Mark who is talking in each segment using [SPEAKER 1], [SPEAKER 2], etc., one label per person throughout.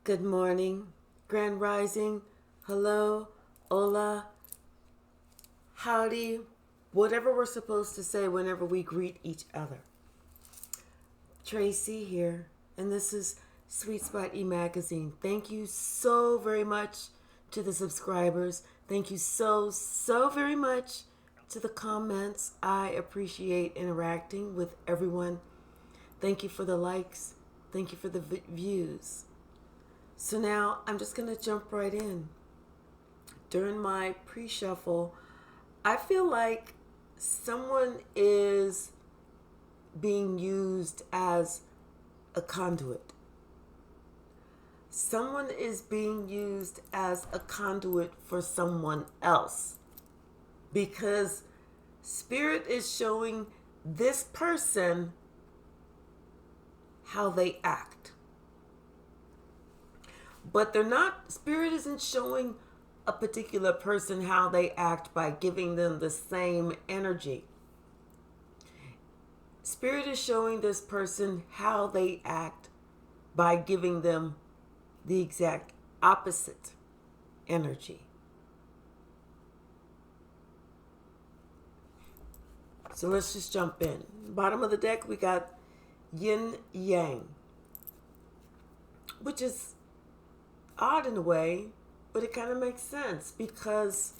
[SPEAKER 1] Good morning, Grand Rising, hello, hola, howdy, whatever we're supposed to say whenever we greet each other. Tracy here, and this is Sweet Spot E-Magazine. Thank you so very much to the subscribers. Thank you so very much to the comments. I appreciate interacting with everyone. Thank you for the likes. Thank you for the views. So now I'm just going to jump right in. During my pre-shuffle, I feel like someone is being used as a conduit. Someone is being used as a conduit for someone else. Because Spirit is showing this person how they act. But Spirit isn't showing a particular person how they act by giving them the same energy. Spirit is showing this person how they act by giving them the exact opposite energy. So let's just jump in. Bottom of the deck, we got yin yang, which is odd in a way, but it kind of makes sense because,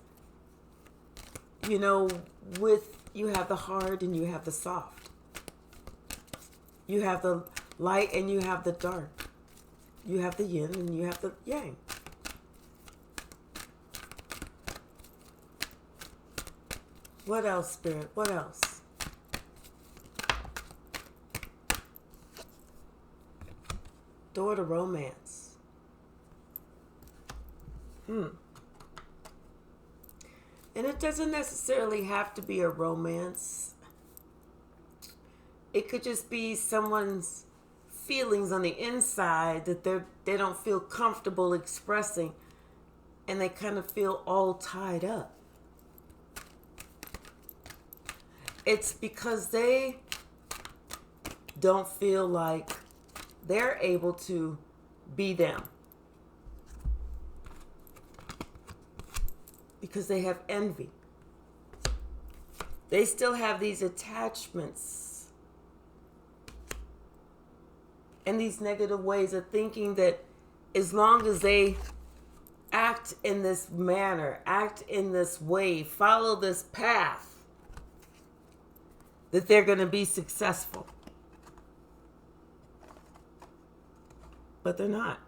[SPEAKER 1] you have the hard and you have the soft. You have the light and you have the dark. You have the yin and you have the yang. What else, Spirit? What else? Door to romance. And it doesn't necessarily have to be a romance. It could just be someone's feelings on the inside that they don't feel comfortable expressing, and they kind of feel all tied up. It's because they don't feel like they're able to be them. Because they have envy. They still have these attachments and these negative ways of thinking that as long as they act in this manner, act in this way, follow this path, that they're going to be successful. But they're not.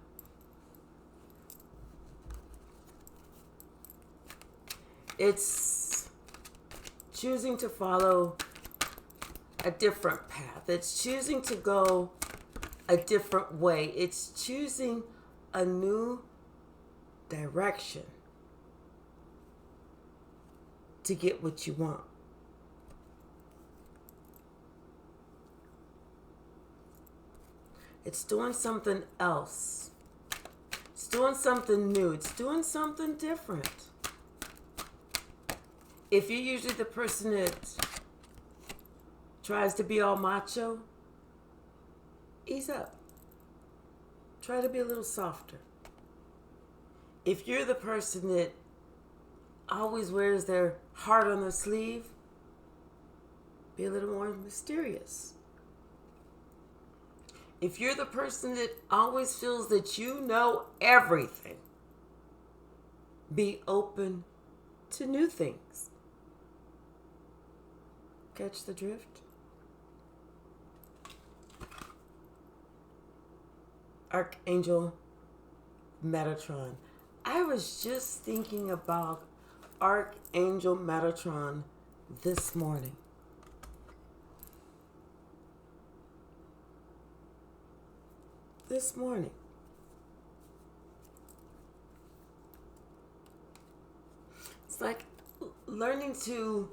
[SPEAKER 1] It's choosing to follow a different path. It's choosing to go a different way. It's choosing a new direction to get what you want. It's doing something else. It's doing something new. It's doing something different. If you're usually the person that tries to be all macho, ease up. Try to be a little softer. If you're the person that always wears their heart on their sleeve, be a little more mysterious. If you're the person that always feels that you know everything, be open to new things. Catch the drift? Archangel Metatron. I was just thinking about Archangel Metatron this morning. It's like learning to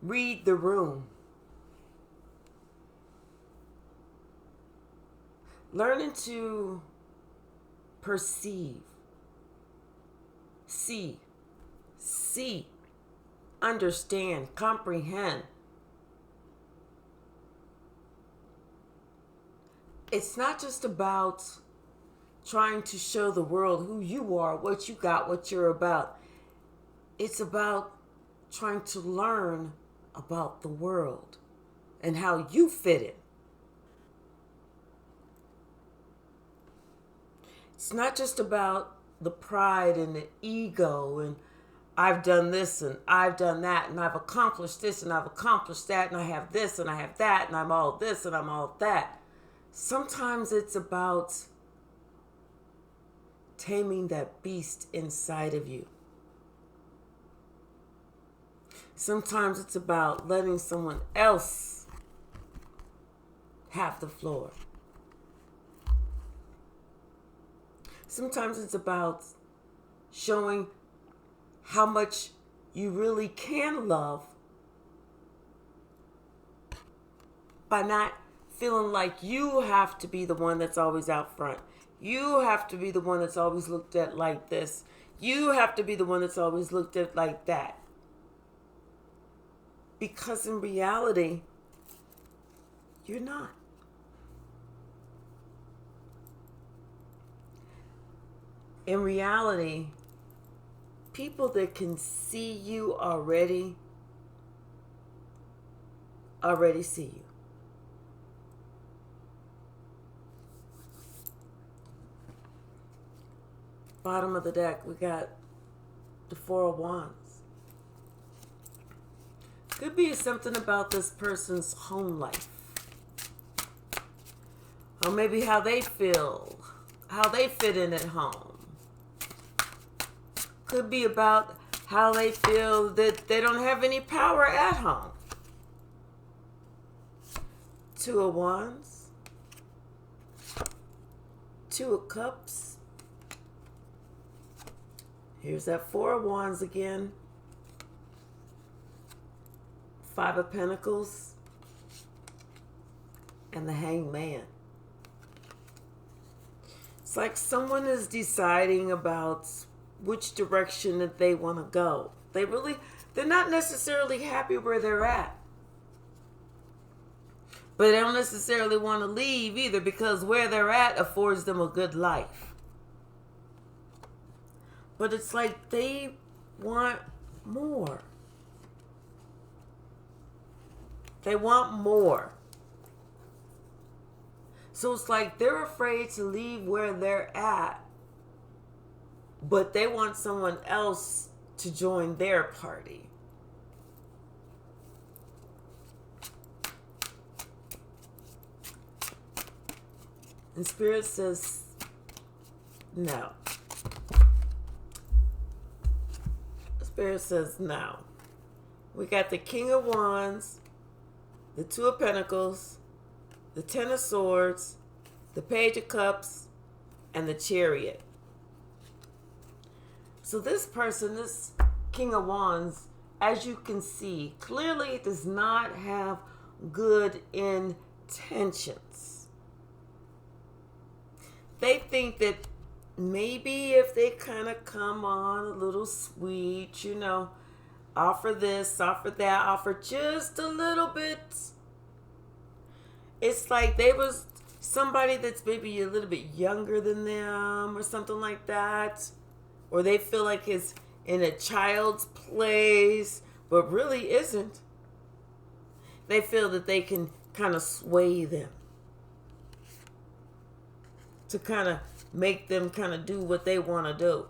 [SPEAKER 1] read the room. Learning to perceive. See, understand, comprehend. It's not just about trying to show the world who you are, what you got, what you're about. It's about trying to learn about the world and how you fit in. It's not just about the pride and the ego and I've done this and I've done that and I've accomplished this and I've accomplished that and I have this and I have that and I'm all this and I'm all that. Sometimes it's about taming that beast inside of you. Sometimes it's about letting someone else have the floor. Sometimes it's about showing how much you really can love by not feeling like you have to be the one that's always out front. You have to be the one that's always looked at like this. You have to be the one that's always looked at like that. Because in reality, you're not. In reality, people that can see you already see you. Bottom of the deck, we got the Four of Wands. Could be something about this person's home life. Or maybe how they feel, how they fit in at home. Could be about how they feel that they don't have any power at home. Two of Wands. Two of Cups. Here's that Four of Wands again. Five of Pentacles. And the Hanged Man. It's like someone is deciding about which direction that they want to go. They're not necessarily happy where they're at. But they don't necessarily want to leave either because where they're at affords them a good life. But it's like they want more. They want more. So it's like they're afraid to leave where they're at, but they want someone else to join their party. And Spirit says, no. Spirit says, no. We got the King of Wands, the Two of Pentacles, the Ten of Swords, the Page of Cups, and the Chariot. So this person, this King of Wands, as you can see, clearly does not have good intentions. They think that maybe if they kind of come on a little sweet, offer this, offer that, offer just a little bit. It's like they was somebody that's maybe a little bit younger than them or something like that. Or they feel like it's in a child's place, but really isn't. They feel that they can kind of sway them. To kind of make them kind of do what they want to do.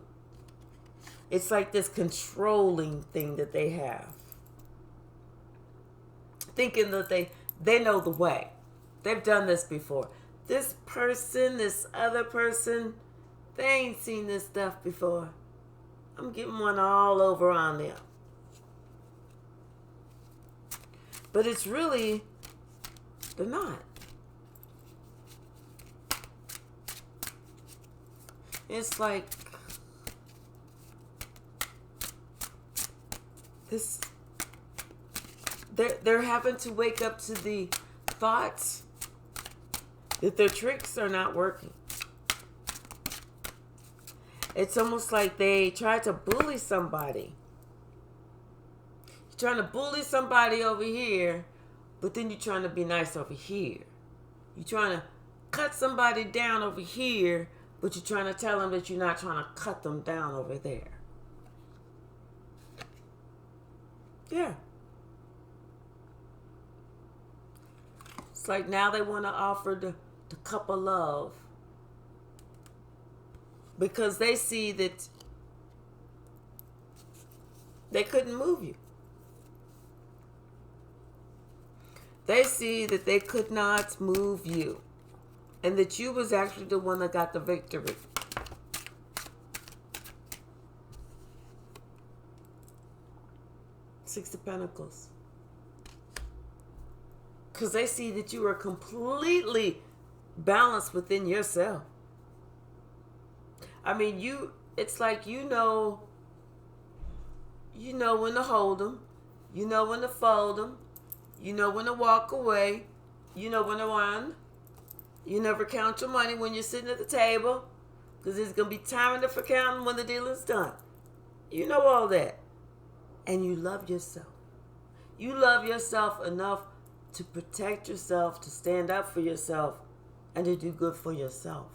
[SPEAKER 1] It's like this controlling thing that they have. Thinking that they know the way. They've done this before. This person, this other person, they ain't seen this stuff before. I'm getting one all over on them. But it's really, they're not. It's like this, they're having to wake up to the thoughts that their tricks are not working. It's almost like they try to bully somebody. You're trying to bully somebody over here, but then you're trying to be nice over here. You're trying to cut somebody down over here, But you're trying to tell them that you're not trying to cut them down over there. Yeah. It's like now they want to offer the cup of love. Because they see that they couldn't move you. They see that they could not move you. And that you was actually the one that got the victory. Six of Pentacles. Because they see that you are completely balanced within yourself. I mean, it's like you know when to hold them. You know when to fold them. You know when to walk away. You know when to run. You never count your money when you're sitting at the table. Because there's going to be time enough for counting when the deal is done. You know all that. And you love yourself. You love yourself enough to protect yourself, to stand up for yourself, and to do good for yourself.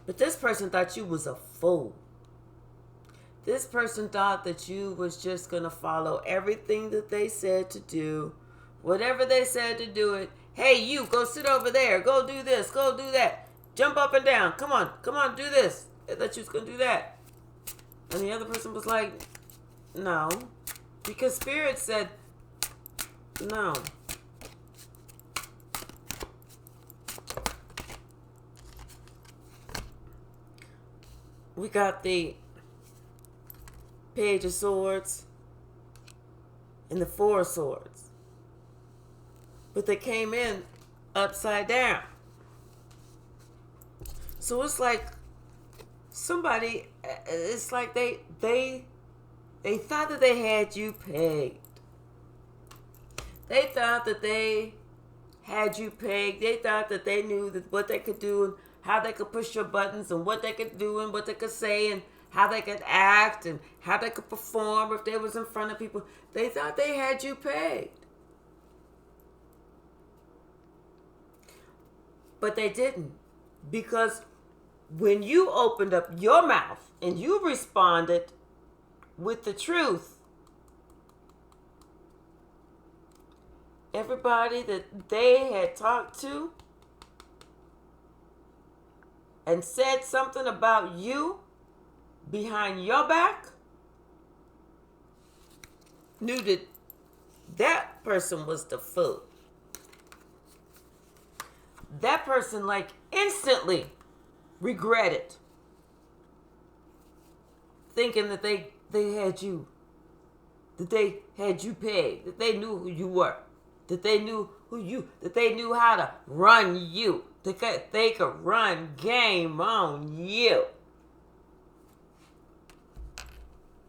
[SPEAKER 1] But this person thought you was a fool. This person thought that you was just going to follow everything that they said to do. Whatever they said to do it. Hey, you, go sit over there. Go do this. Go do that. Jump up and down. Come on, do this. They thought you was going to do that. And the other person was like, no. Because Spirit said, no. We got the Page of Swords and the Four of Swords. But they came in upside down. So it's like somebody, it's like they thought that they had you pegged. They thought that they had you pegged. They thought that they knew that what they could do and how they could push your buttons and what they could do and what they could say and how they could act and how they could perform if they was in front of people. They thought they had you pegged. But they didn't. Because when you opened up your mouth and you responded with the truth, everybody that they had talked to and said something about you behind your back knew that that person was the fool. That person instantly regretted thinking that they had you, that they had you pegged, that they knew who you were, that they knew that they knew how to run you, that they could run game on you.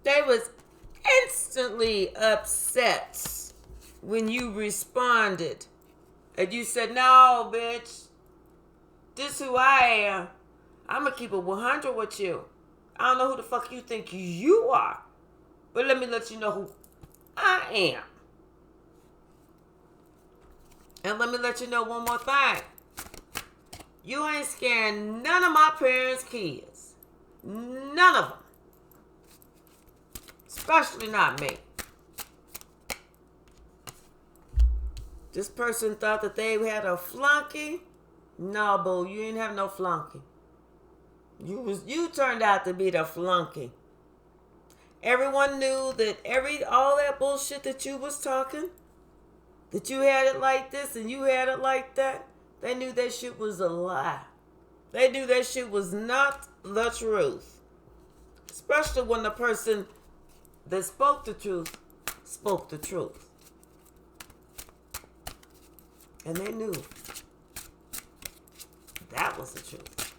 [SPEAKER 1] They was instantly upset when you responded. And you said, no, bitch, this who I am. I'm going to keep it 100 with you. I don't know who the fuck you think you are. But let me let you know who I am. And let me let you know one more thing. You ain't scaring none of my parents' kids. None of them. Especially not me. This person thought that they had a flunky. No, boo, you didn't have no flunky. You turned out to be the flunky. Everyone knew that all that bullshit that you was talking, that you had it like this and you had it like that, they knew that shit was a lie. They knew that shit was not the truth. Especially when the person that spoke the truth spoke the truth. And they knew that was the truth.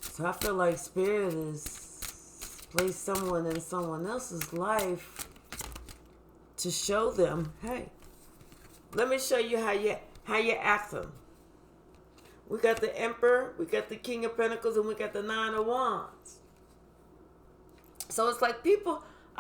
[SPEAKER 1] So I feel like Spirit has placed someone in someone else's life to show them, hey, let me show you how you acting. We got the Emperor, we got the King of Pentacles, and we got the Nine of Wands. So it's like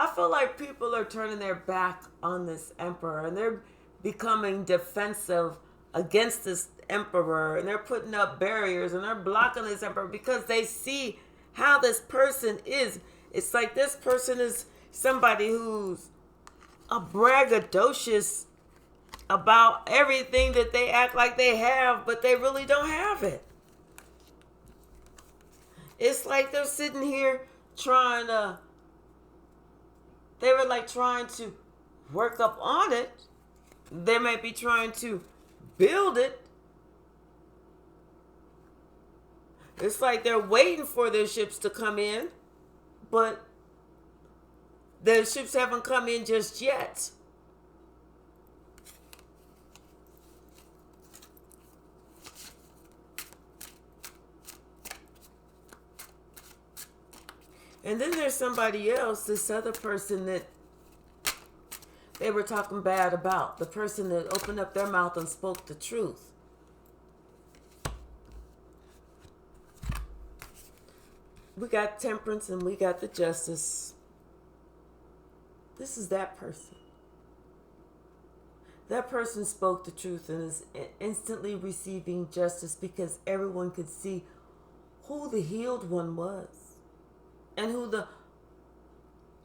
[SPEAKER 1] I feel like people are turning their back on this Emperor, and becoming defensive against this emperor, and they're putting up barriers and they're blocking this emperor because they see how this person is. It's like this person is somebody who's a braggadocious about everything that they act like they have, but they really don't have it. It's like they're sitting here they were like trying to work up on it. They might be trying to build it. It's like they're waiting for their ships to come in, but their ships haven't come in just yet. And then there's somebody else, this other person that they were talking bad about. The person that opened up their mouth and spoke the truth. We got temperance and we got the justice. This is that person. That person spoke the truth and is instantly receiving justice because everyone could see who the healed one was and who the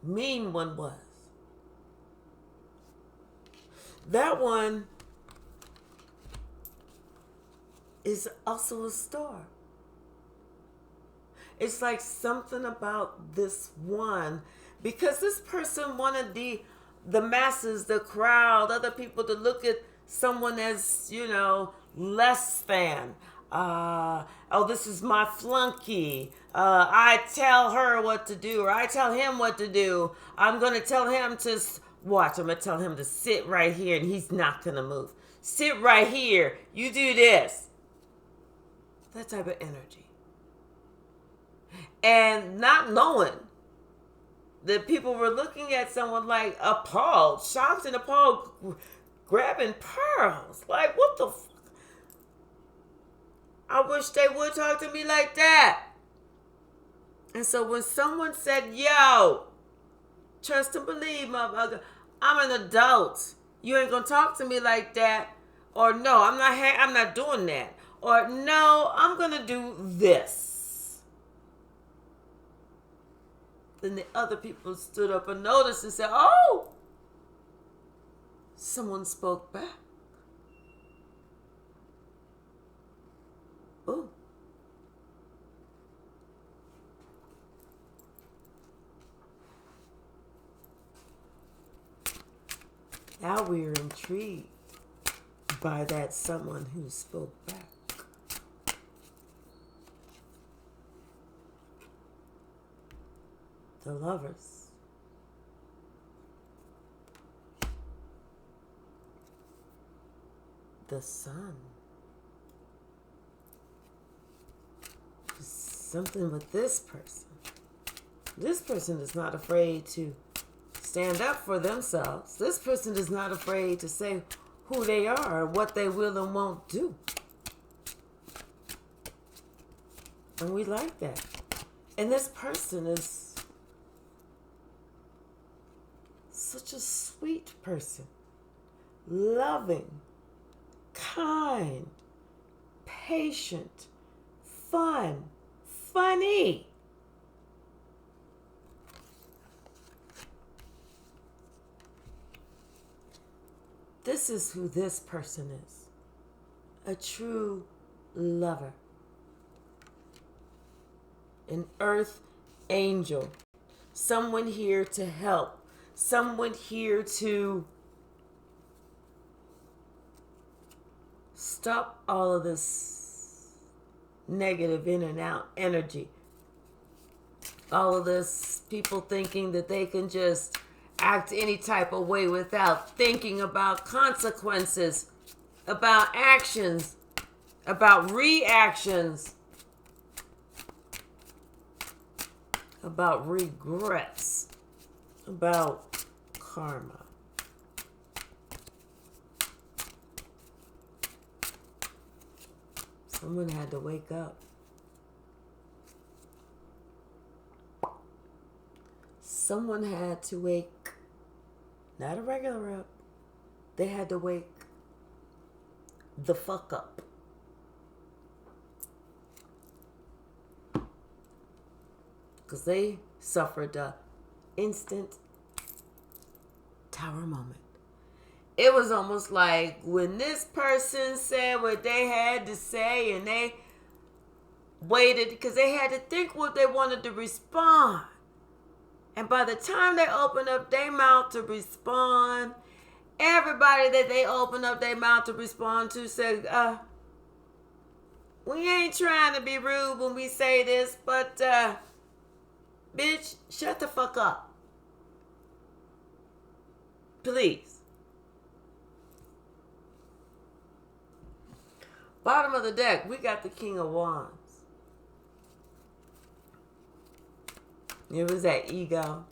[SPEAKER 1] mean one was. That one is also a star. It's like something about this one, because this person wanted the masses, the crowd, other people to look at someone as, less than. Oh, this is my flunky. I tell her what to do, or I tell him what to do. I'm going to tell him to watch. I'm going to tell him to sit right here, and he's not going to move. Sit right here. You do this. That type of energy. And not knowing that people were looking at someone like appalled, shocked and appalled, grabbing pearls. Like, what the fuck? I wish they would talk to me like that. And so when someone said, yo, trust and believe, motherfucker, I'm an adult. You ain't gonna talk to me like that. Or no, I'm not doing that. Or no, I'm gonna do this. Then the other people stood up and noticed and said, oh, someone spoke back. Ooh. Now we are intrigued by that someone who spoke back. The lovers. The sun. Something with this person. This person is not afraid to stand up for themselves. This person is not afraid to say who they are, what they will and won't do. And we like that. And this person is such a sweet person, loving, kind, patient, funny. This is who this person is. A true lover. An earth angel. Someone here to help. Someone here to stop all of this negative in and out energy. All of this people thinking that they can just act any type of way without thinking about consequences, about actions, about reactions, about regrets, about karma. Someone had to wake up. Someone had to wake, not a regular up, they had to wake the fuck up. Because they suffered the instant tower moment. It was almost like when this person said what they had to say and they waited because they had to think what they wanted to respond. And by the time they opened up their mouth to respond, everybody that they opened up their mouth to respond to said, we ain't trying to be rude when we say this, but bitch, shut the fuck up. Please. Bottom of the deck, we got the King of Wands. There was that ego.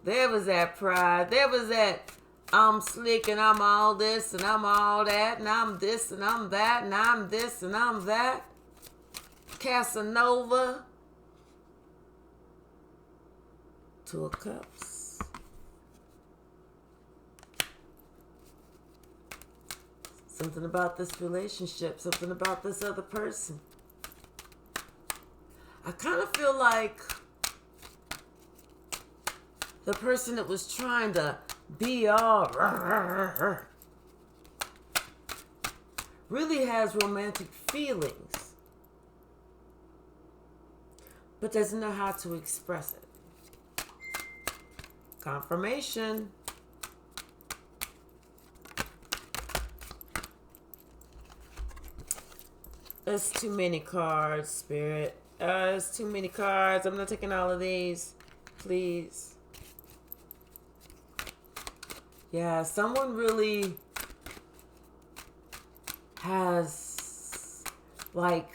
[SPEAKER 1] There was that pride. There was that I'm slick and I'm all this and I'm all that and I'm this and I'm that and I'm this and I'm that. Casanova. Two of Cups. Something about this relationship. Something about this other person. I kind of feel like the person that was trying to be all really has romantic feelings, but doesn't know how to express it. Confirmation. There's too many cards, Spirit. There's too many cards. I'm not taking all of these. Please. Yeah, someone really has, like,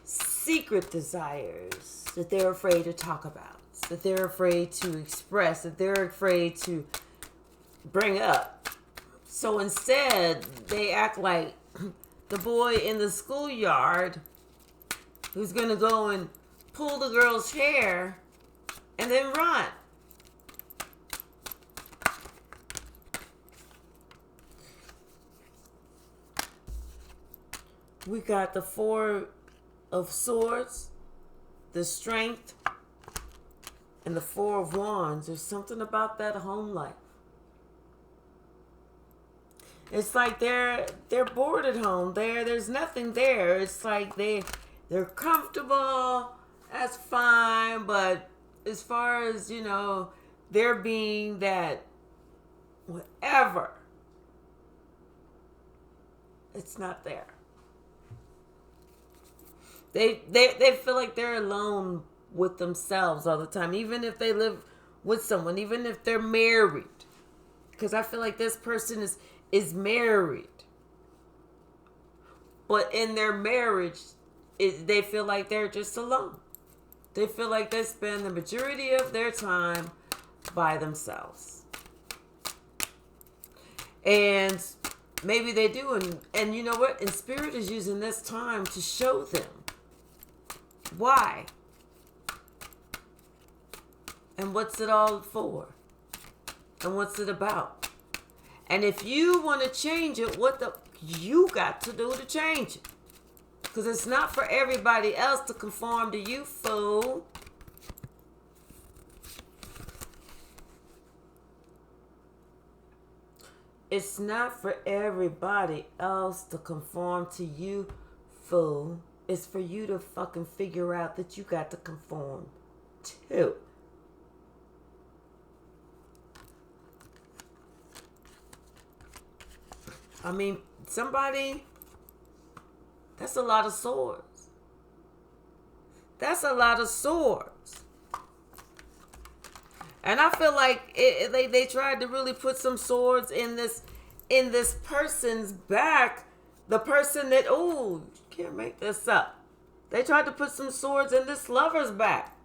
[SPEAKER 1] secret desires that they're afraid to talk about, that they're afraid to express, that they're afraid to bring up. So instead, they act like the boy in the schoolyard who's going to go and pull the girl's hair and then run. We got the Four of Swords, the Strength, and the Four of Wands. There's something about that home life. It's like they're bored at home. There's nothing there. It's like they're comfortable. That's fine, but as far as, you know, there being that whatever, it's not there. They feel like they're alone with themselves all the time, even if they live with someone, even if they're married. Because I feel like this person is married. But in their marriage, they feel like they're just alone. They feel like they spend the majority of their time by themselves. And maybe they do. And you know what? And Spirit is using this time to show them why. And what's it all for? And what's it about? And if you want to change it, you got to do to change it? Because it's not for everybody else to conform to you, fool. It's not for everybody else to conform to you, fool. It's for you to fucking figure out that you got to conform too. I mean, that's a lot of swords. That's a lot of swords. And I feel like they tried to really put some swords in this person's back. The person that, you can't make this up. They tried to put some swords in this lover's back.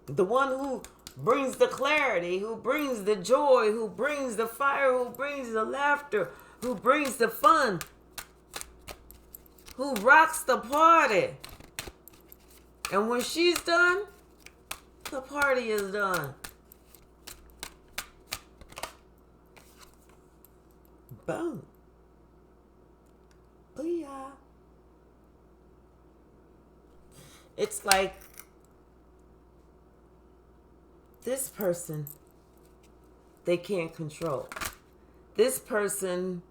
[SPEAKER 1] The one who brings the clarity, who brings the joy, who brings the fire, who brings the laughter, who brings the fun, who rocks the party. And when she's done, the party is done. Boom. Booyah. It's like this person they can't control. This person,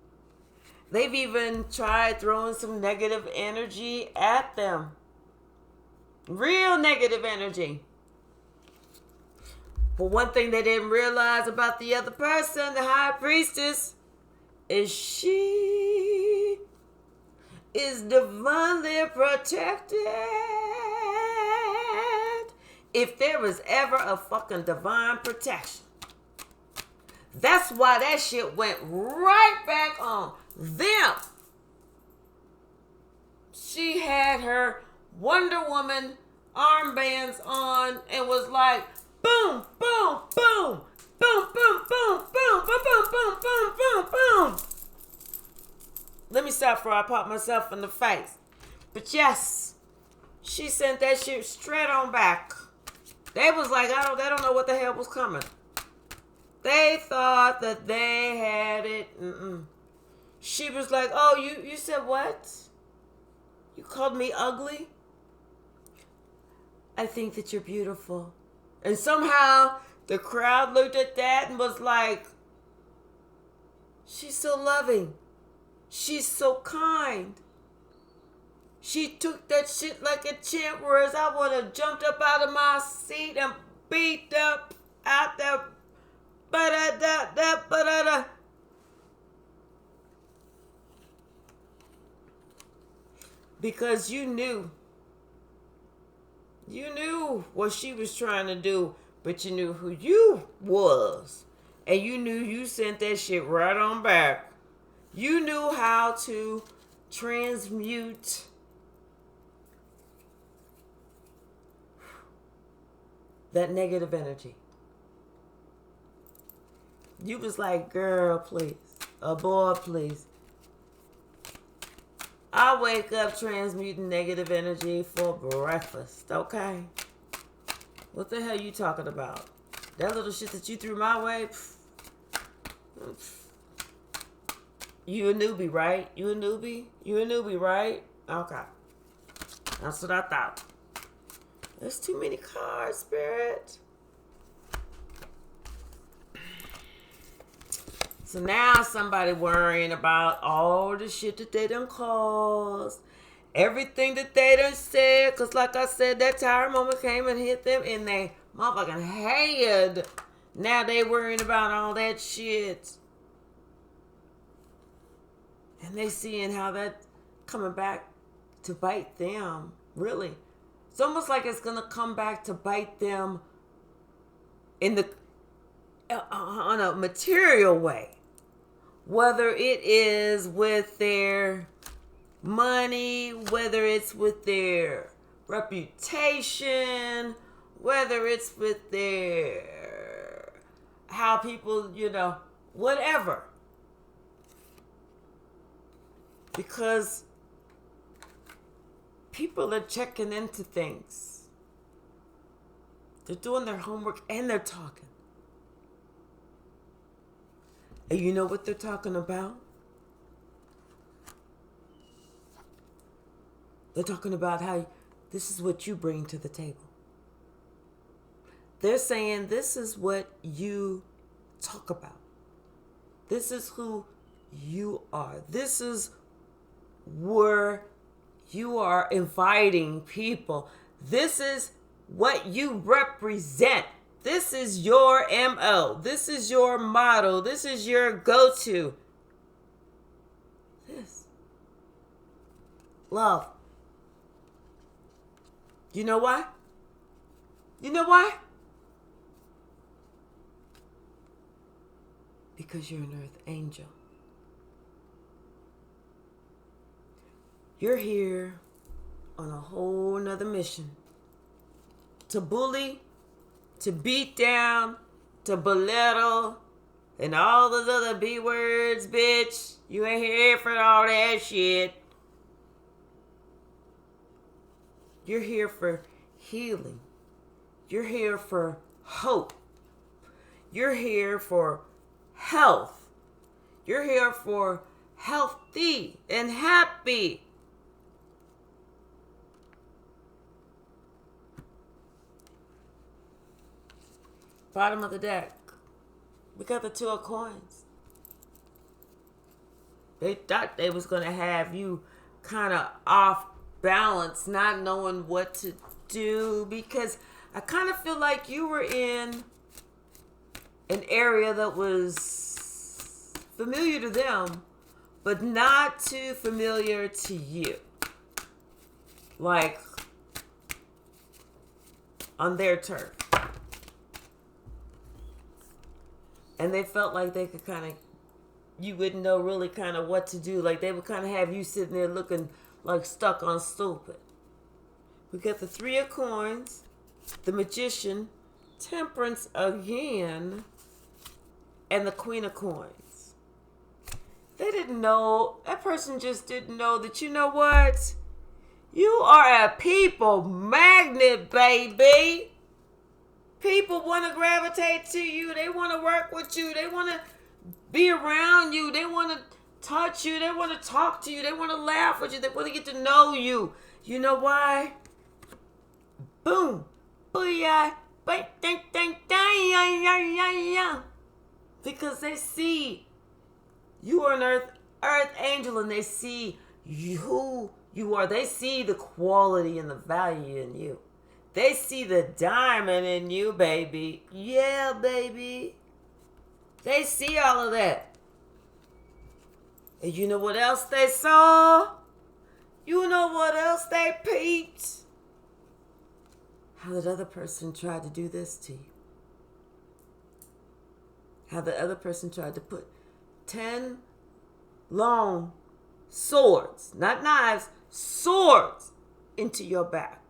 [SPEAKER 1] they've even tried throwing some negative energy at them. Real negative energy. But one thing they didn't realize about the other person, the high priestess, is she is divinely protected. If there was ever a fucking divine protection, that's why that shit went right back on them. She had her Wonder Woman armbands on and was like, boom, boom, boom, boom, boom, boom, boom, boom, boom, boom, boom, boom, boom. Let me stop before I pop myself in the face. But yes, she sent that shit straight on back. They was like, they don't know what the hell was coming. They thought that they had it. She was like, oh, you said what? You called me ugly? I think that you're beautiful. And somehow the crowd looked at that and was like, she's so loving. She's so kind. She took that shit like a champ, whereas I would have jumped up out of my seat and beat up out there. Ba-da-da-da-ba-da-da. Because you knew what she was trying to do, but you knew who you was. And you knew you sent that shit right on back. You knew how to transmute that negative energy. You was like, girl, please. A boy, please. I wake up transmuting negative energy for breakfast, okay? What the hell you talking about? That little shit that you threw my way? You a newbie, right? You a newbie, right? Okay. That's what I thought. There's too many cards, Spirit. So now somebody worrying about all the shit that they done caused. Everything that they done said. Because like I said, that tire moment came and hit them in their motherfucking head. Now they worrying about all that shit. And they seeing how that coming back to bite them. Really. It's almost like it's going to come back to bite them in the on a material way. Whether it is with their money, whether it's with their reputation, whether it's with their how people, whatever. Because people are checking into things. They're doing their homework and they're talking. And you know what they're talking about? They're talking about how this is what you bring to the table. They're saying this is what you talk about. This is who you are. This is where you are inviting people. This is what you represent. This is your MO. This is your motto. This is your go-to. This. Love. You know why? You know why? Because you're an earth angel. You're here on a whole nother mission. To bully, to beat down, to belittle, and all those other B words, bitch. You ain't here for all that shit. You're here for healing. You're here for hope. You're here for health. You're here for healthy and happy. Bottom of the deck. We got the 2 of coins. They thought they was going to have you kind of off balance, not knowing what to do, because I kind of feel like you were in an area that was familiar to them, but not too familiar to you. Like on their turf. And they felt like they could kind of, you wouldn't know really kind of what to do. Like they would kind of have you sitting there looking like stuck on stupid. We got the 3 of coins, the Magician, Temperance again, and the Queen of coins. They didn't know, that person just didn't know that, you know what? You are a people magnet, baby. People want to gravitate to you. They want to work with you. They want to be around you. They want to touch you. They want to talk to you. They want to laugh with you. They want to get to know you. You know why? Boom. Booyah. Because they see you are an earth angel, and they see who you are. They see the quality and the value in you. They see the diamond in you, baby. Yeah, baby. They see all of that. And you know what else they saw? You know what else they peeped? How that other person tried to do this to you. How the other person tried to put 10 long swords, not knives, swords into your back.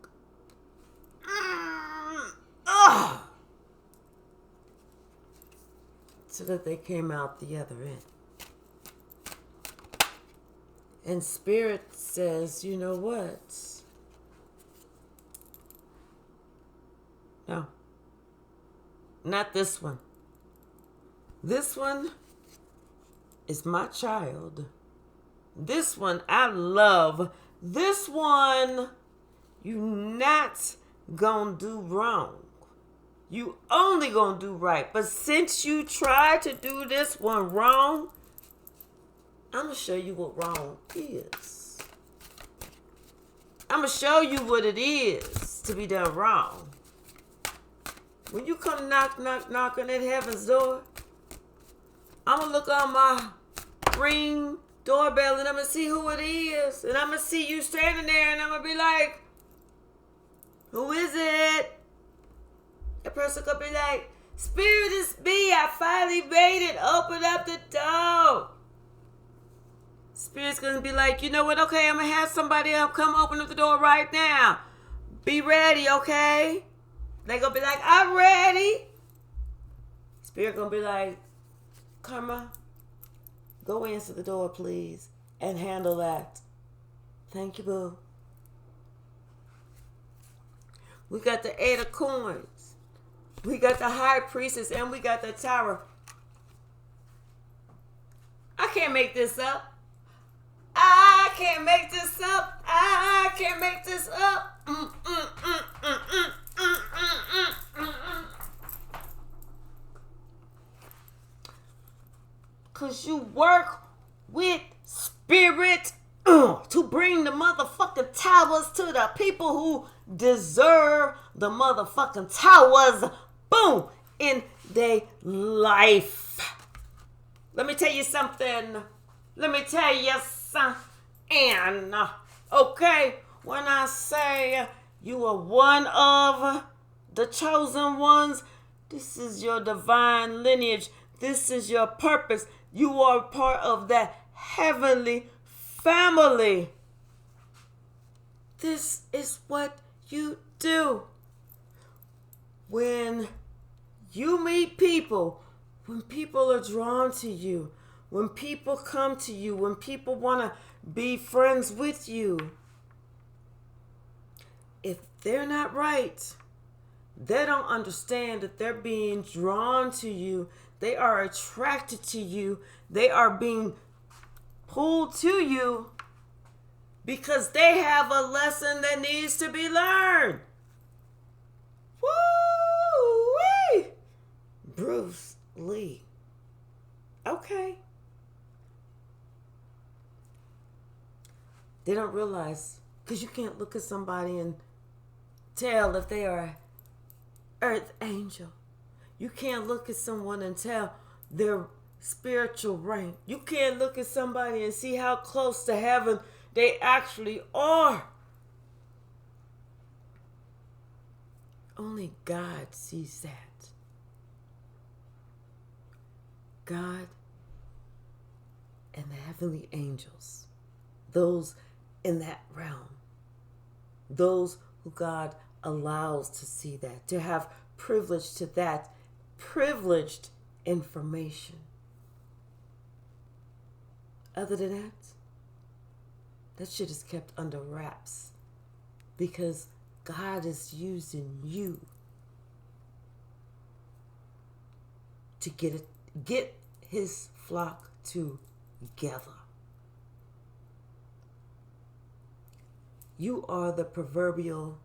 [SPEAKER 1] So that they came out the other end. And Spirit says, you know what? No. Not this one. This one is my child. This one I love. This one you not gonna do wrong. You only gonna do right. But since you tried to do this one wrong, I'm gonna show you what wrong is. I'm gonna show you what it is to be done wrong. When you come knock on that heaven's door, I'm gonna look on my ring doorbell and I'm gonna see who it is. And I'm gonna see you standing there and I'm gonna be like, who is it? That person could be like, Spirit is me. I finally made it. Open up the door. Spirit's going to be like, you know what? Okay, I'm going to have somebody else come open up the door right now. Be ready, okay? They're going to be like, I'm ready. Spirit going to be like, Karma, go answer the door, please, and handle that. Thank you, boo. We got the 8 of coins. We got the High Priestess, and we got the Tower. I can't make this up. I can't make this up. I can't make this up. Because you work with Spirit to bring the motherfucking towers to the people who deserve the motherfucking towers. Boom! In their life. Let me tell you something. And okay, when I say you are one of the chosen ones, this is your divine lineage. This is your purpose. You are part of that heavenly family. This is what you do. When you meet people, when people are drawn to you, when people come to you, when people want to be friends with you, if they're not right, They don't understand that they're being drawn to you. They are attracted to you. They are being pulled to you because they have a lesson that needs to be learned. Woo-wee! Bruce Lee. Okay. They don't realize, because you can't look at somebody and tell if they are an earth angel. You can't look at someone and tell their spiritual rank. You can't look at somebody and see how close to heaven they actually are. Only God sees that. God and the heavenly angels, those in that realm, those who God allows to see that, to have privilege to that privileged information. Other than that shit is kept under wraps because God is using you to get his flock together. You are the proverbial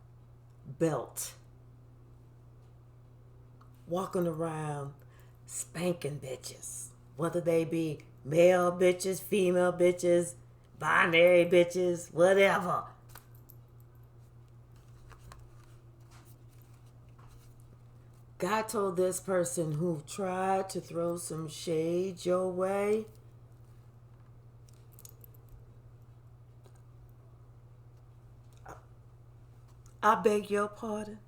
[SPEAKER 1] belt walking around spanking bitches, whether they be male bitches, female bitches, binary bitches, whatever. God told this person who tried to throw some shade your way, I beg your pardon.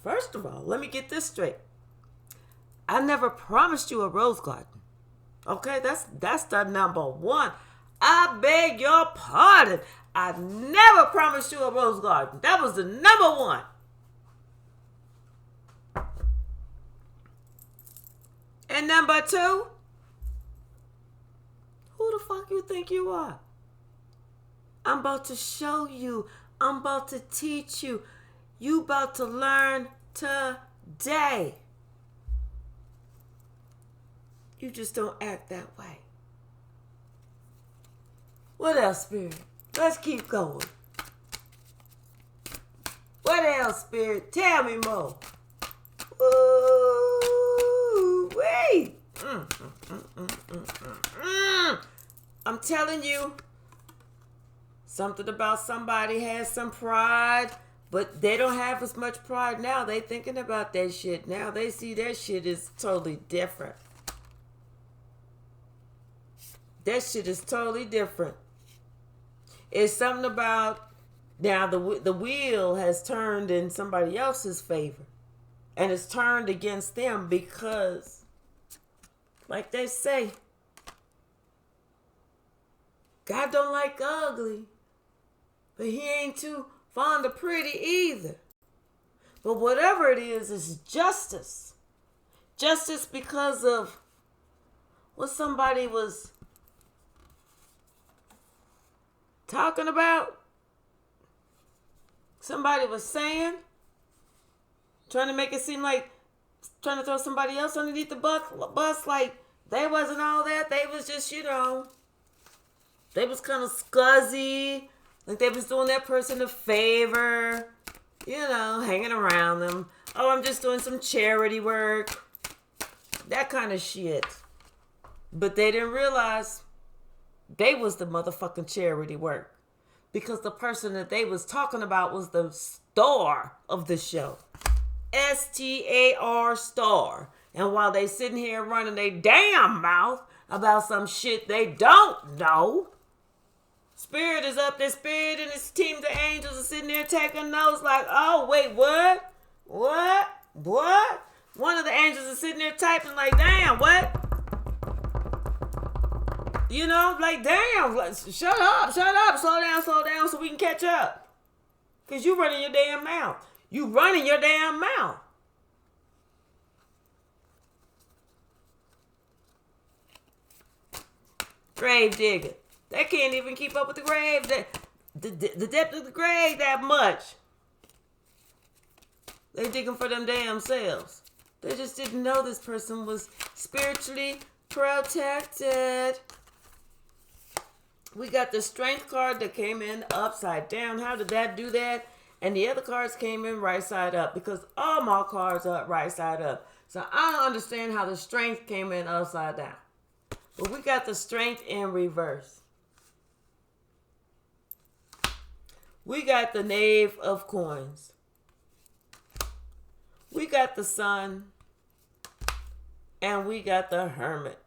[SPEAKER 1] First of all, let me get this straight. I never promised you a rose garden. Okay, that's the number one. I beg your pardon. I never promised you a rose garden. That was the number one. And number two, who the fuck you think you are? I'm about to show you. I'm about to teach you. You about to learn today. You just don't act that way. What else, Spirit? Let's keep going. What else, Spirit? Tell me more. Ooh, wait. I'm telling you, something about somebody has some pride, but they don't have as much pride now. They thinking about that shit now. They see that shit is totally different. That shit is totally different. It's something about now the wheel has turned in somebody else's favor. And it's turned against them because, like they say, God don't like ugly, but he ain't too fond of pretty either. But whatever it is, it's justice. Justice because of what somebody was talking about. Somebody was saying. Trying to make it seem like trying to throw somebody else underneath the bus like they wasn't all that. They was just, they was kind of scuzzy. Like they was doing that person a favor, hanging around them. Oh, I'm just doing some charity work. That kind of shit. But they didn't realize they was the motherfucking charity work. Because the person that they was talking about was the star of the show. STAR star. And while they sitting here running their damn mouth about some shit they don't know, Spirit is up there. Spirit and his team of angels are sitting there taking notes like, oh, wait, what? What? One of the angels is sitting there typing like, damn, what? Like, damn, shut up, slow down so we can catch up. Because you running your damn mouth. You running your damn mouth. Grave digger. They can't even keep up with the grave, the depth of the grave that much. They digging for them damn selves. They just didn't know this person was spiritually protected. We got the strength card that came in upside down. How did that do that? And the other cards came in right side up because all my cards are right side up. So I don't understand how the strength came in upside down. But we got the strength in reverse. We got the knave of coins. We got the sun. And we got the hermit.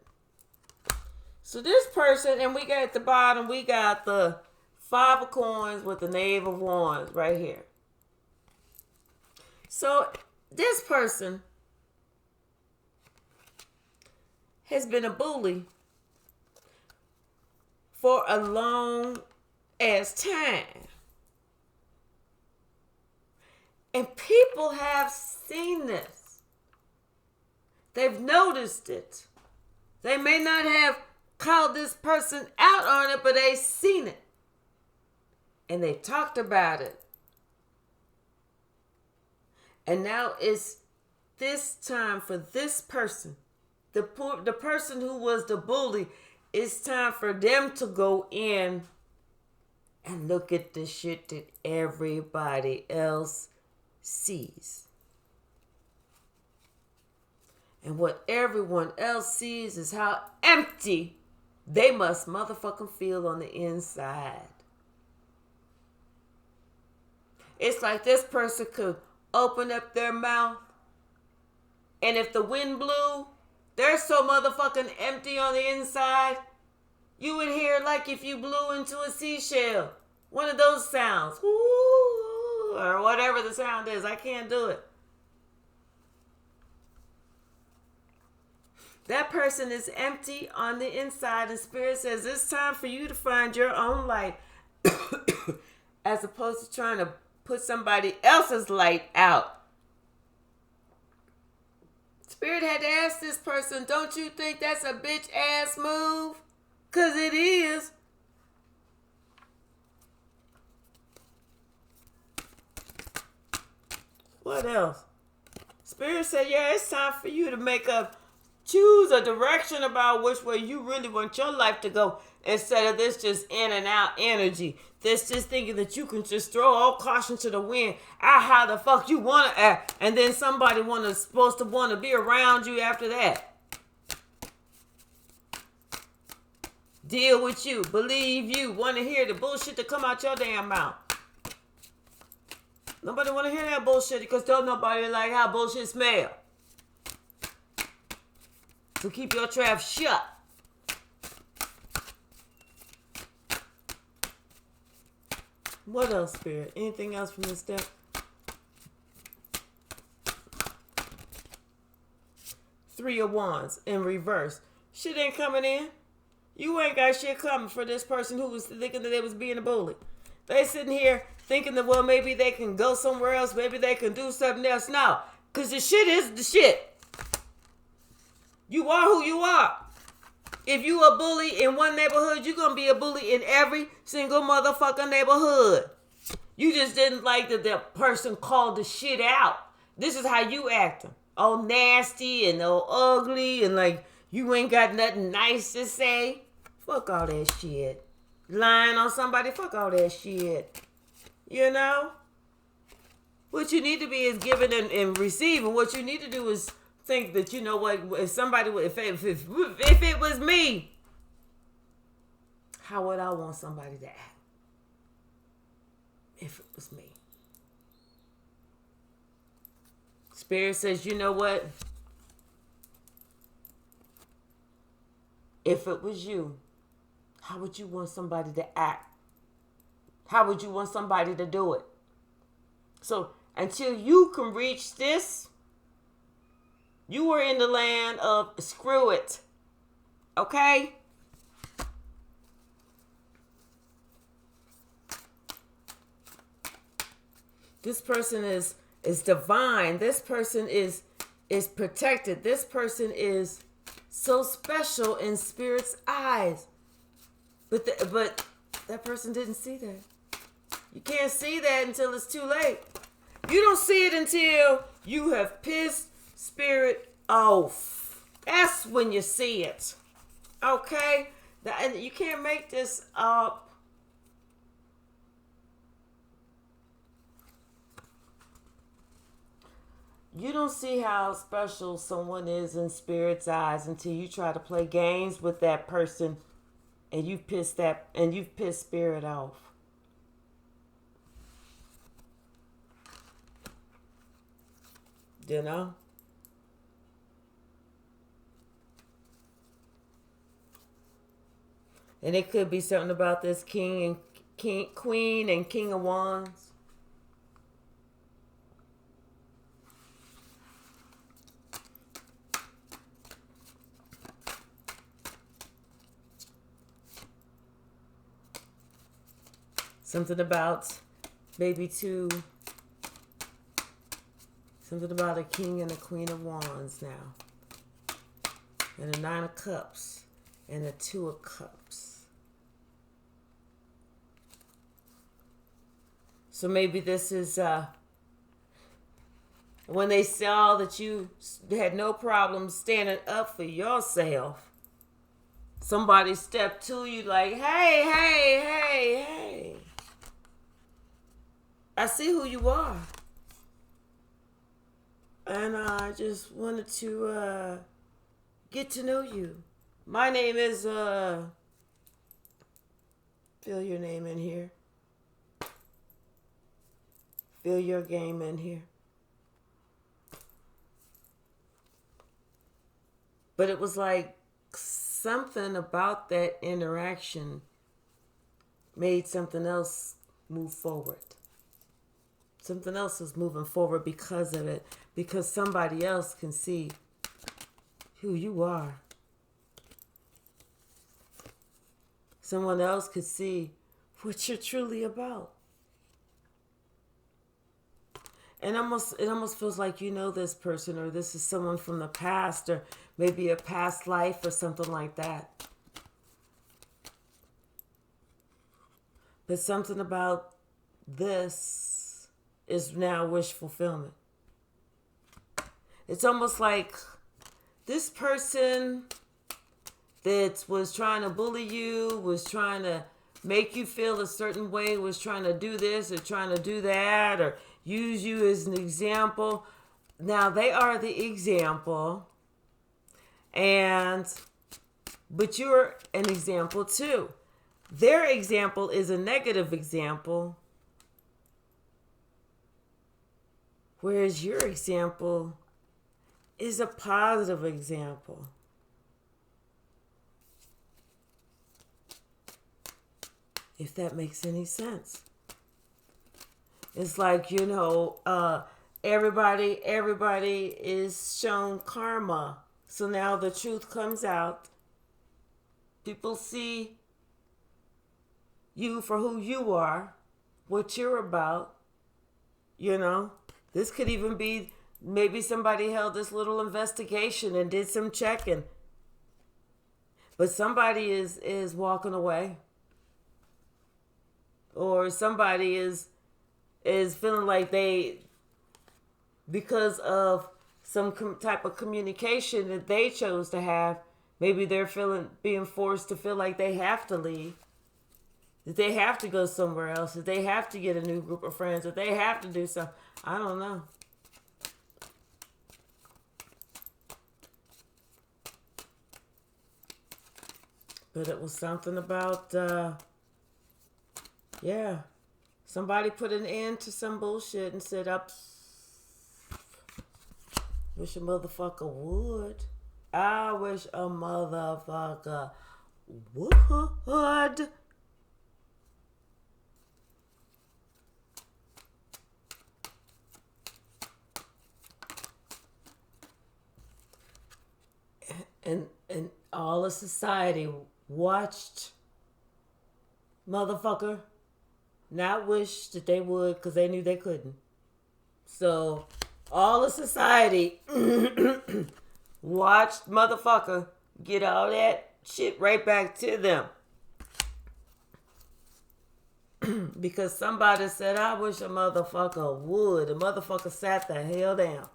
[SPEAKER 1] So this person, and we got at the bottom, we got the 5 of coins with the knave of wands right here. So this person has been a bully for a long ass time. And people have seen this. They've noticed it. They may not have called this person out on it, but they've seen it. And they talked about it. And now it's this time for this person, the person who was the bully, it's time for them to go in and look at the shit that everybody else sees. And what everyone else sees is how empty they must motherfucking feel on the inside. It's like this person could open up their mouth, and if the wind blew, they're so motherfucking empty on the inside, you would hear like if you blew into a seashell. One of those sounds. Ooh, or whatever the sound is. I can't do it. That person is empty on the inside, and Spirit says it's time for you to find your own light as opposed to trying to put somebody else's light out. Spirit had to ask this person, don't you think that's a bitch ass move? Because it is. What else? Spirit said, yeah, it's time for you to choose a direction about which way you really want your life to go, instead of this just in and out energy. This just thinking that you can just throw all caution to the wind, act how the fuck you want to act, and then somebody supposed to want to be around you after that. Deal with you, believe you, want to hear the bullshit that come out your damn mouth. Nobody want to hear that bullshit because don't nobody like how bullshit smell. So keep your trap shut. What else, Spirit? Anything else from this deck? 3 of Wands in reverse. Shit ain't coming in. You ain't got shit coming for this person who was thinking that they was being a bully. They sitting here thinking that, well, maybe they can go somewhere else. Maybe they can do something else. No, because the shit is the shit. You are who you are. If you a bully in one neighborhood, you're going to be a bully in every single motherfucking neighborhood. You just didn't like that the person called the shit out. This is how you acting. All nasty and all ugly and like you ain't got nothing nice to say. Fuck all that shit. Lying on somebody, fuck all that shit. You know? What you need to be is giving and receiving. What you need to do is think that, you know what, if somebody, if it was me, how would I want somebody to act? If it was me. Spirit says, you know what? If it was you, how would you want somebody to act? How would you want somebody to do it? So until you can reach this, you were in the land of screw it. Okay? This person is divine. This person is protected. This person is so special in Spirit's eyes. But that person didn't see that. You can't see that until it's too late. You don't see it until you have pissed spirit off. That's when you see it. Okay? And you can't make this up. You don't see how special someone is in spirit's eyes until you try to play games with that person and you've pissed spirit off. You know? And it could be something about this queen and king of wands. Something about maybe something about a king and a queen of wands now. And a 9 of cups and a 2 of cups. So maybe this is when they saw that you had no problem standing up for yourself. Somebody stepped to you like, hey. I see who you are. And I just wanted to get to know you. My name is, fill your name in here. Fill your game in here. But it was like something about that interaction made something else move forward. Something else is moving forward because of it. Because somebody else can see who you are. Someone else could see what you're truly about. And it almost feels like you know this person, or this is someone from the past, or maybe a past life or something like that. But something about this is now wish fulfillment. It's almost like this person that was trying to bully you, was trying to make you feel a certain way, was trying to do this or trying to do that, or use you as an example. Now they are the example, but you're an example too. Their example is a negative example, whereas your example is a positive example. If that makes any sense. It's like, everybody is shown karma. So now the truth comes out. People see you for who you are, what you're about. This could even be maybe somebody held this little investigation and did some checking. But somebody is walking away. Or somebody is feeling like because of some type of communication that they chose to have, maybe they're being forced to feel like they have to leave, that they have to go somewhere else, that they have to get a new group of friends, that they have to do something. I don't know. But it was something about, somebody put an end to some bullshit and said, wish a motherfucker would. I wish a motherfucker would. And all of society watched motherfucker not wish that they would, because they knew they couldn't. So all of society watched motherfucker get all that shit right back to them. Because somebody said, I wish a motherfucker would. The motherfucker sat the hell down.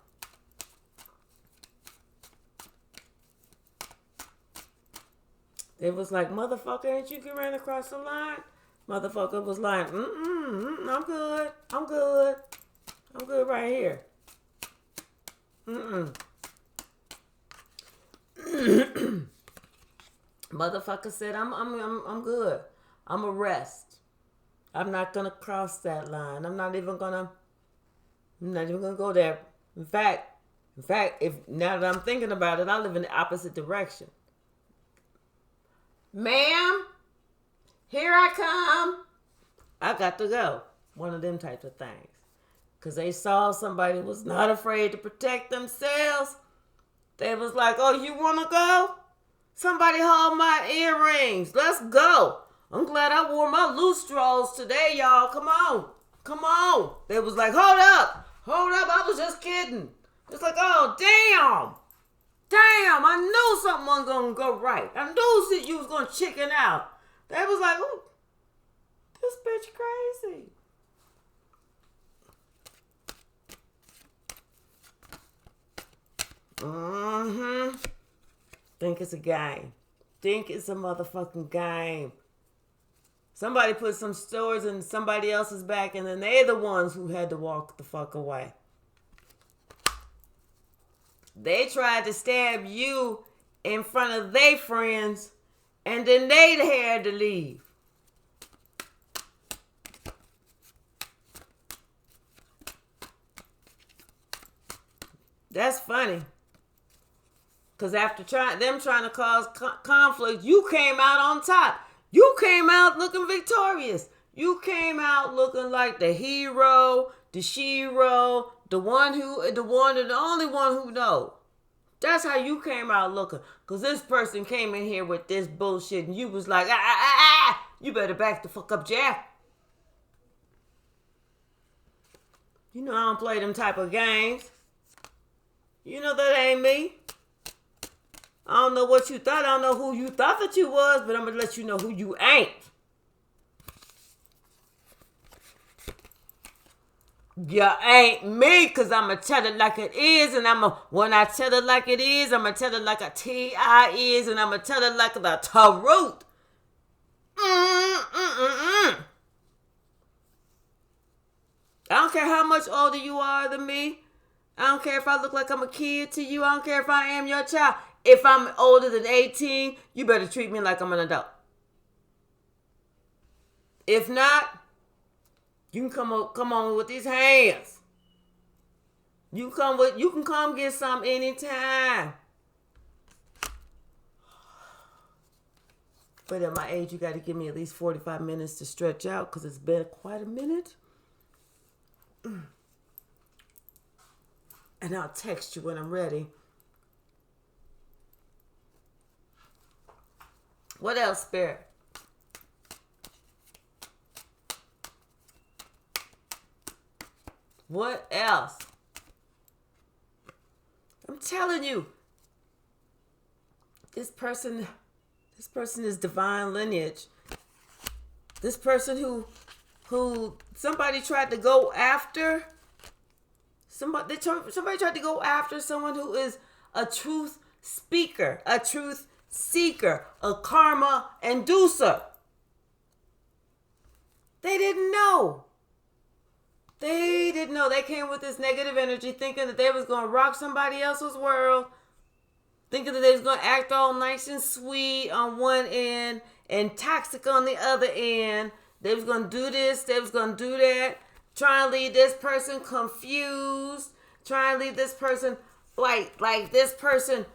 [SPEAKER 1] It was like, motherfucker, ain't you getting ran across the line? Motherfucker was like, I'm good. I'm good. I'm good right here. Motherfucker said, I'm good. I'm a rest. I'm not gonna cross that line. I'm not even gonna go there. In fact, if now that I'm thinking about it, I live in the opposite direction. Ma'am, here I come. I got to go. One of them types of things. Because they saw somebody was not afraid to protect themselves. They was like, oh, you want to go? Somebody hold my earrings. Let's go. I'm glad I wore my loose straws today, y'all. Come on. Come on. They was like, hold up. Hold up. I was just kidding. It's like, oh, damn. Damn, I knew something wasn't going to go right. I knew that you was going to chicken out. They was like, ooh, this bitch crazy. Think it's a game. Think it's a motherfucking game. Somebody put some stores in somebody else's back, and then they're the ones who had to walk the fuck away. They tried to stab you in front of their friends, and then they had to leave. That's funny. Because after trying to cause conflict, you came out on top. You came out looking victorious. You came out looking like the hero, the shero, the only one who knows. That's how you came out looking. Because this person came in here with this bullshit and you was like, you better back the fuck up, Jack. You know I don't play them type of games. You know that ain't me. I don't know what you thought. I don't know who you thought that you was, but I'm going to let you know who you ain't. You ain't me, because I'm going to tell it like it is, and when I tell it like it is, I'm going to tell it like a T.I. is, and I'm going to tell it like the truth. I don't care how much older you are than me. I don't care if I look like I'm a kid to you. I don't care if I am your child. If I'm older than 18, you better treat me like I'm an adult. If not, you can come on with these hands. You can come get some anytime. But at my age, you got to give me at least 45 minutes to stretch out because it's been quite a minute. And I'll text you when I'm ready. What else, Spirit? What else? I'm telling you, this person is divine lineage. This person who somebody tried to go after. Somebody tried to go after someone who is a truth speaker, a truth seeker, a karma inducer. They didn't know. They didn't know. They came with this negative energy thinking that they was going to rock somebody else's world, thinking that they was going to act all nice and sweet on one end and toxic on the other end. They was going to do this. They was going to do that. Trying to leave this person confused. Trying to leave this person like this person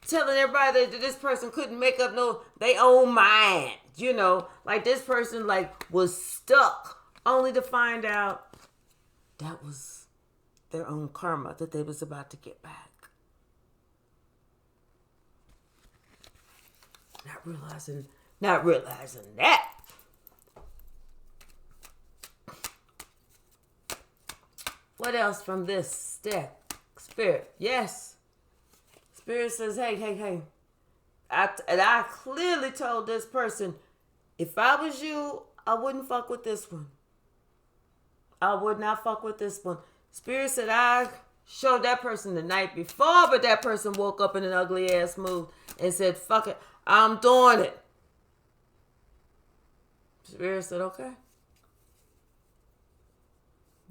[SPEAKER 1] telling everybody that this person couldn't make up their own mind. You know, like this person was stuck. Only to find out that was their own karma that they was about to get back. Not realizing that. What else from this step? Spirit. Yes. Spirit says, hey. I clearly told this person, if I was you, I wouldn't fuck with this one. I would not fuck with this one. Spirit said I showed that person the night before, but that person woke up in an ugly ass mood and said, fuck it, I'm doing it. Spirit said, okay.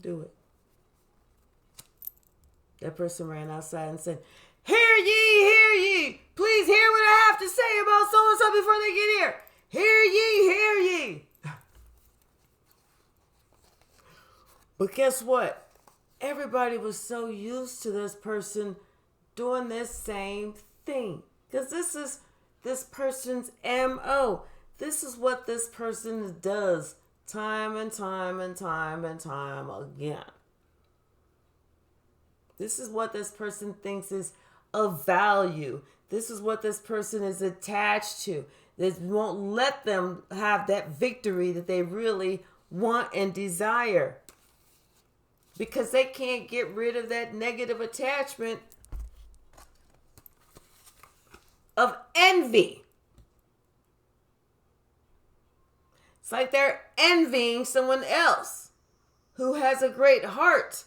[SPEAKER 1] Do it. That person ran outside and said, hear ye, please hear what I have to say about so-and-so before they get here. Hear ye. But guess what? Everybody was so used to this person doing this same thing. Because this is this person's MO. This is what this person does time and time again. This is what this person thinks is of value. This is what this person is attached to. This won't let them have that victory that they really want and desire. Because they can't get rid of that negative attachment of envy. It's like they're envying someone else who has a great heart,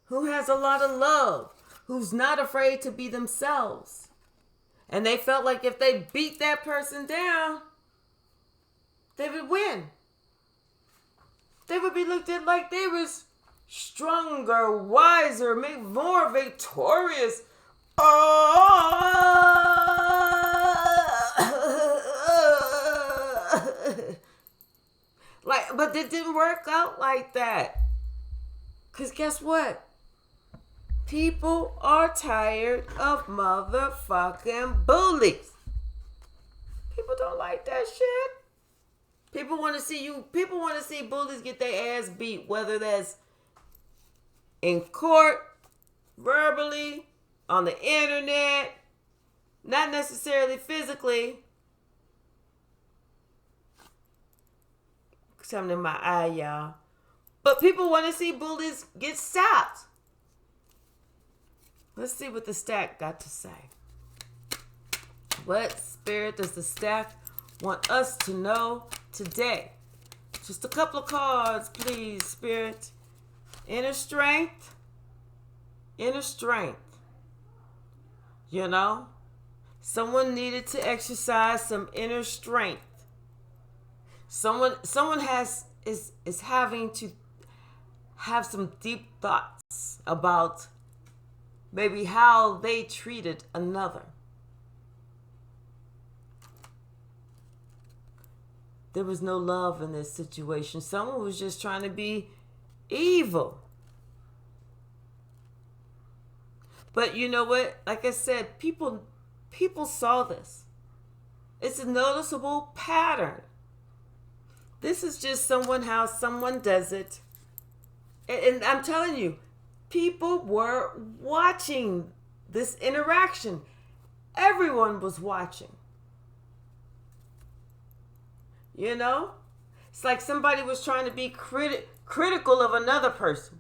[SPEAKER 1] who has a lot of love, who's not afraid to be themselves. And they felt like if they beat that person down, they would win. They would be looked at like they was stronger, wiser, more victorious. But it didn't work out like that. Because guess what? People are tired of motherfucking bullies. People don't like that shit. People want to see bullies get their ass beat, whether that's in court, verbally, on the internet, not necessarily physically. Something in my eye, y'all. But people want to see bullies get stopped. Let's see what the stack got to say. What spirit does the stack want us to know today? Just a couple of cards, please, spirit. Inner strength. Inner strength. You know, someone needed to exercise some inner strength. Someone is having to have some deep thoughts about maybe how they treated another. There was no love in this situation. Someone was just trying to be evil. But you know what? Like I said, people saw this. It's a noticeable pattern. This is just how someone does it. And I'm telling you, people were watching this interaction. Everyone was watching. You know? It's like somebody was trying to be critical of another person.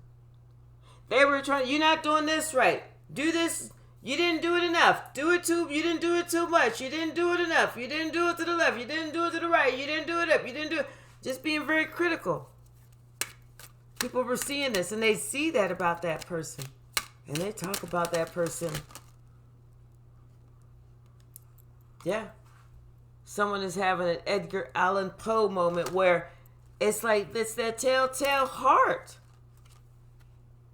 [SPEAKER 1] They were trying, you're not doing this right. Do this. You didn't do it enough. You didn't do it too much. You didn't do it enough. You didn't do it to the left. You didn't do it to the right. You didn't do it up. You didn't do it. Just being very critical. People were seeing this and they see that about that person. And they talk about that person. Yeah. Someone is having an Edgar Allan Poe moment where it's like, it's that telltale heart.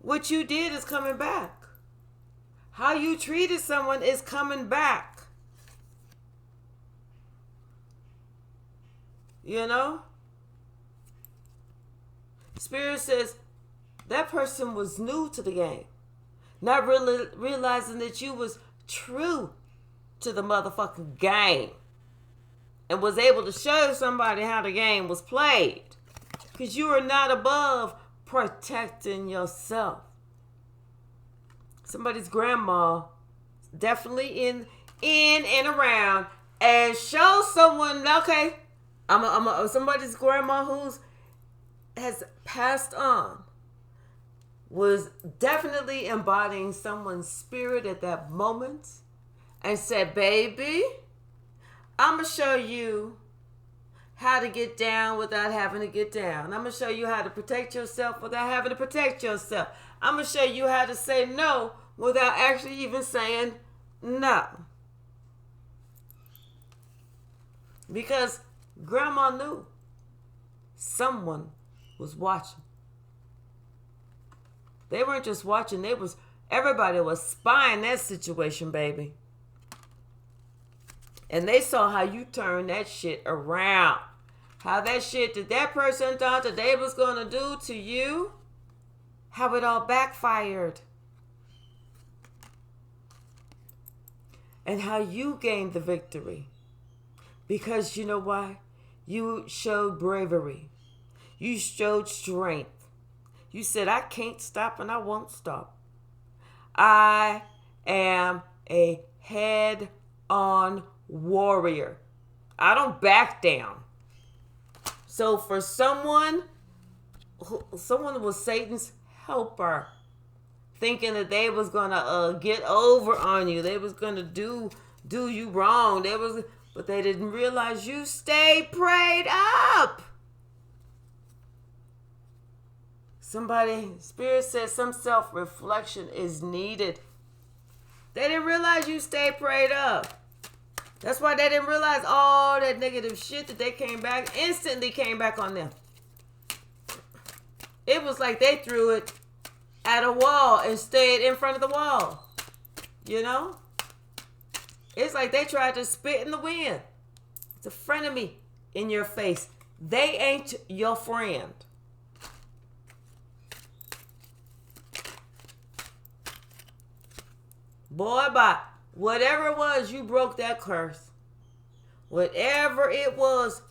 [SPEAKER 1] What you did is coming back. How you treated someone is coming back. You know? Spirit says that person was new to the game. Not really realizing that you was true to the motherfucking game. And was able to show somebody how the game was played. Because you are not above protecting yourself. Somebody's grandma, definitely in and around, and show someone, okay, somebody's grandma who's has passed on, was definitely embodying someone's spirit at that moment, and said, baby, I'm going to show you how to get down without having to get down. I'm going to show you how to protect yourself without having to protect yourself. I'm going to show you how to say no without actually even saying no. Because grandma knew someone was watching. They weren't just watching, everybody was spying that situation, baby. And they saw how you turned that shit around. How that shit that that person thought that they was going to do to you, how it all backfired. And how you gained the victory. Because you know why? You showed bravery. You showed strength. You said, I can't stop and I won't stop. I am a head-on warrior. I don't back down. So for someone was Satan's helper, thinking that they was gonna get over on you, they was gonna do you wrong, but they didn't realize you stayed prayed up. Spirit says some self-reflection is needed. They didn't realize you stayed prayed up. That's why they didn't realize all that negative shit that they instantly came back on them. It was like they threw it at a wall and stayed in front of the wall. You know? It's like they tried to spit in the wind. It's a frenemy in your face. They ain't your friend. Boy, bye. Whatever it was, you broke that curse. Whatever it was,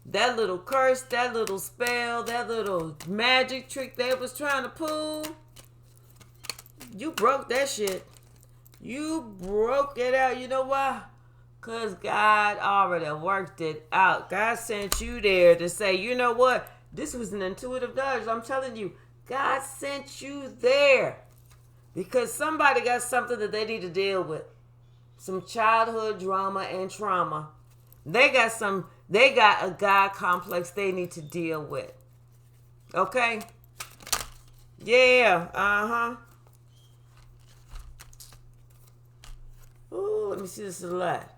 [SPEAKER 1] that little curse, that little spell, that little magic trick they was trying to pull, you broke that shit. You broke it out. You know why? Because God already worked it out. God sent you there to say, you know what? This was an intuitive nudge. I'm telling you, God sent you there because somebody got something that they need to deal with. Some childhood drama and trauma. They got a God complex they need to deal with. Okay? Yeah, Ooh, let me see this a lot.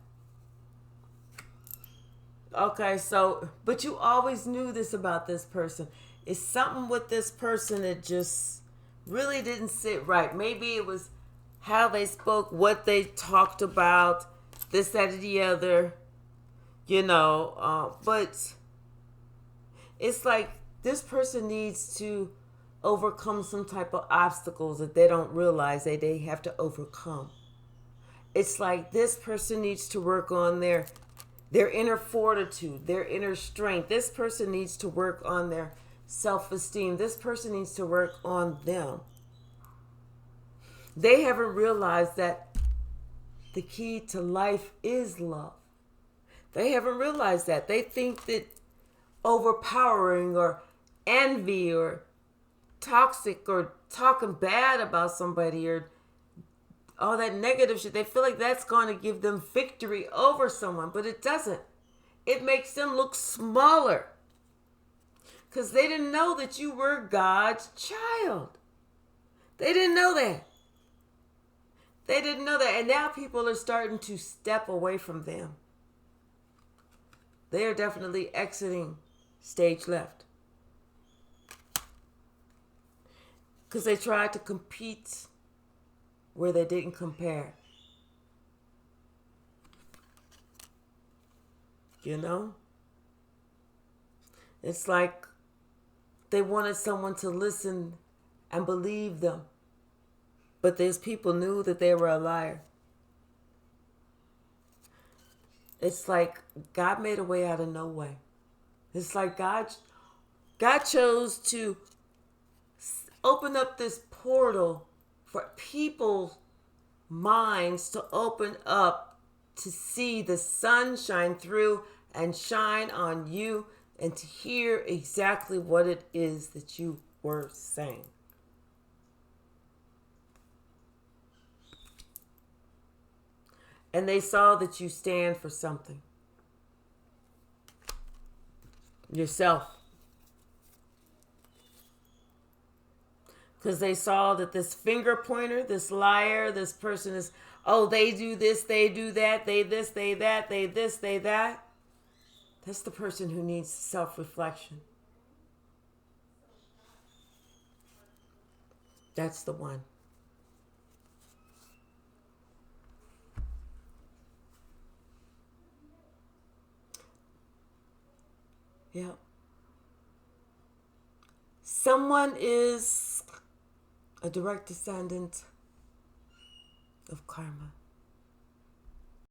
[SPEAKER 1] Okay, so, but you always knew this about this person. It's something with this person that just really didn't sit right. Maybe it was how they spoke, what they talked about, this, that, and the other, but it's like this person needs to overcome some type of obstacles that they don't realize that they have to overcome. It's like this person needs to work on their inner fortitude, their inner strength. This person needs to work on their self-esteem. This person needs to work on them. They haven't realized that the key to life is love. They haven't realized that. They think that overpowering or envy or toxic or talking bad about somebody or all that negative shit, they feel like that's going to give them victory over someone, but it doesn't. It makes them look smaller because they didn't know that you were God's child. They didn't know that. They didn't know that. And now people are starting to step away from them. They are definitely exiting stage left. Because they tried to compete where they didn't compare. You know? It's like they wanted someone to listen and believe them. But these people knew that they were a liar. It's like God made a way out of no way. It's like God chose to open up this portal for people's minds to open up to see the sun shine through and shine on you and to hear exactly what it is that you were saying. And they saw that you stand for something. Yourself. Because they saw that this finger pointer, this liar, this person is, oh, they do this, they do that, they this, they that, they this, they that. That's the person who needs self-reflection. That's the one. Yeah. Someone is a direct descendant of karma.